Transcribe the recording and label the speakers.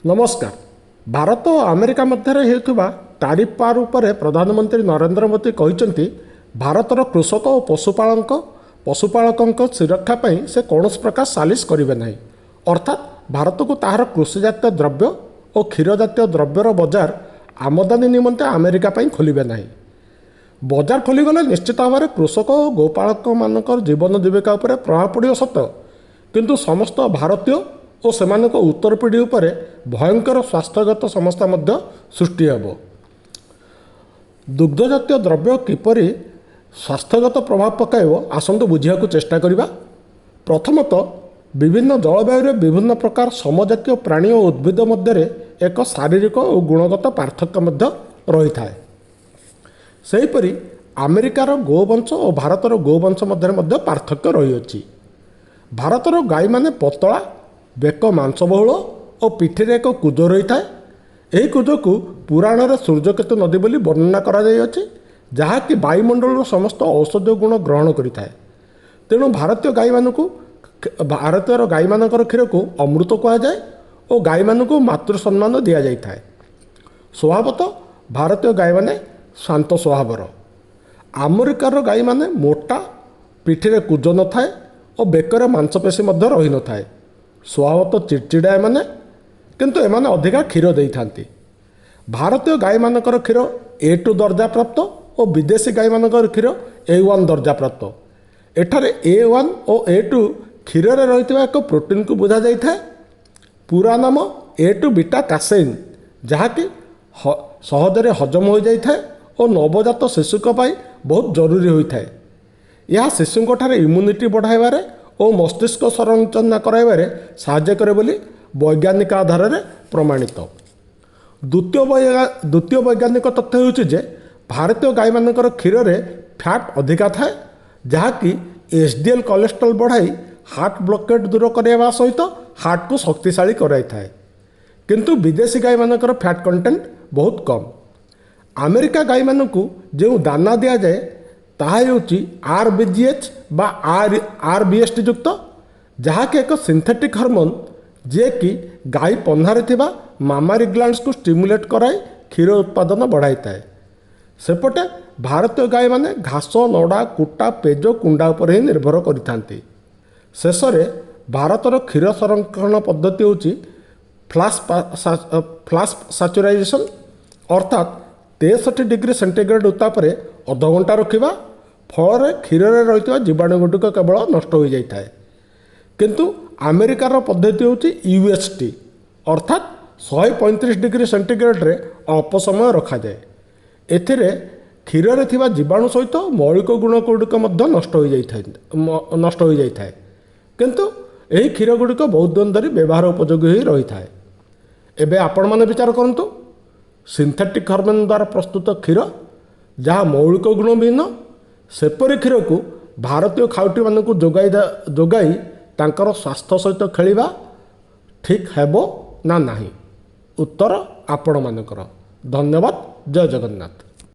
Speaker 1: नमस्कार। भारत और अमेरिका मध्य होता तारिफ पार उपर प्रधानमंत्री नरेंद्र मोदी कहते भारतर कृषक और पशुपालकों सुरक्षा पर से कौन प्रकार सालिश करेंगे ना। अर्थात भारत को तार कृषि जातीय द्रव्य और क्षीर जातीय द्रव्यर बजार आमदानी निमंते अमेरिका खोलेंगे ना। बजार खोलीगले निश्चित भाव में कृषक और गोपालक मान जीवन जीविका उपर प्रभाव पड़ो सत, किंतु समस्त भारतीय और सेमान उत्तर पीढ़ी उपर भयंकर स्वास्थ्यगत समस्या सृष्टि हेब। दुग्ध जातीय द्रव्य किपर स्वास्थ्यगत प्रभाव पकाइब आसतु बुझा चेष्टा करवा। प्रथमतः विभिन्न जलवायु विभिन्न प्रकार समजातीय प्राणी और उद्भिद मध्य एक शारीरिक और गुणगत पार्थक्य रही था। सेहीपरि अमेरिकार गोवंश और भारतर गोवंश मध्य पार्थक्य रही। भारतर गाई माने पतला, बेक मांसबहुल और पिठिरे एक कुज रही था। यही कुज को पुराण में सूर्यकेतु नदी बोली वर्णना कराଯାଇଛି, जहाँकि वायुमंडल समस्त औषधीय गुण ग्रहण करिଥାଏ। तेणु भारतीय गाई मानकर क्षीर को अमृत कहुए और गाई मान को मातृ सम्मान दि जाए। स्वभावतः भारतीय गाई माने शांत स्वभावर। अमेरिकार गाई माने मोटा, पिठिरे कुज न थाए और बेकर मांसपेशी रही न थाए। स्वभावतः चिड़चिड़ा एमाने, किंतु एमाने अधिका क्षीर दे थांती। भारतीय गाई मानकर क्षीर A2 दर्जा प्राप्त और विदेशी गाई मानकर क्षीर A1 दर्जा प्राप्त। एठारे A1 और A2 क्षीर में रही एक प्रोटीन को बुझा जाए। पूरा नाम A2 बीटा कासेन, जहाँकि सहजरे हजम हो जाए और नवजात शिशुक बहुत जरूरी होता है। यह शिशुक इम्यूनिटी बढ़ाइबारे और मस्तिष्क संरचना कराइबारे साहाय्य करे बोली वैज्ञानिक आधार में प्रमाणित। द्वितीय वैज्ञानिक तथ्य होउछि जे भारतीय गाई मानकर क्षीर में फैट अधिका थाए, जहाँकि HDL कोलेस्ट्रॉल बढ़ाई हार्ट ब्लॉकेट दूर करने सहित हार्ट को शक्तिशाली कराई थाए। किंतु विदेशी गाई मानकर फैट कंटेंट बहुत कम। अमेरिका गाई मानकु जो दाना दि जाए ताहा होउछि RBGH बा RBST युक्त, जहाँकि एक सिंथेटिक हार्मोन जे कि गाई पन्हारे थिबा मामारी ग्लैंड्स को स्टिमुलेट कराई क्षीर उत्पादन बढ़ाई थाए। सेपटे भारतीय गाई माने घास, नड़ा, कुटा, पेज, कुंडा उपर ही निर्भर करिथांती। शेष में भारतर क्षीर संरक्षण पद्धति होउछि फ्लाश सैचुराइजेशन, अर्थात 63 डिग्री सेंटीग्रेड उत्ताप अध घंटा रखा। फल क्षीर में रही जीवाणु गुड़िक केवल नष्ट हो जाए। किंतु अमेरिकार पद्धति होउछि UHT, अर्थात 135 डिग्री सेंटीग्रेड रे अल्प समय रखा जाए। एथिरे क्षीर में थिबा जीवाणु सहित मौलिक गुण गुड़िक नष्ट हो जाए। किंतु यही क्षीर गुड़िक बहुत दिन धरी व्यवहार उपयोगी ही रही था। एबे आपण माने विचार करंतु, सिंथेटिक हार्मोन द्वारा प्रस्तुत क्षीर जहाँ मौलिक गुण भिन्न, सेपरी क्षीर को भारतीय खाउटी मानक जोगाई तांकर स्वास्थ्य सहित खेलिबा ठीक हेबो ना नाही? उत्तर आपण मानकर। धन्यवाद। जय जगन्नाथ।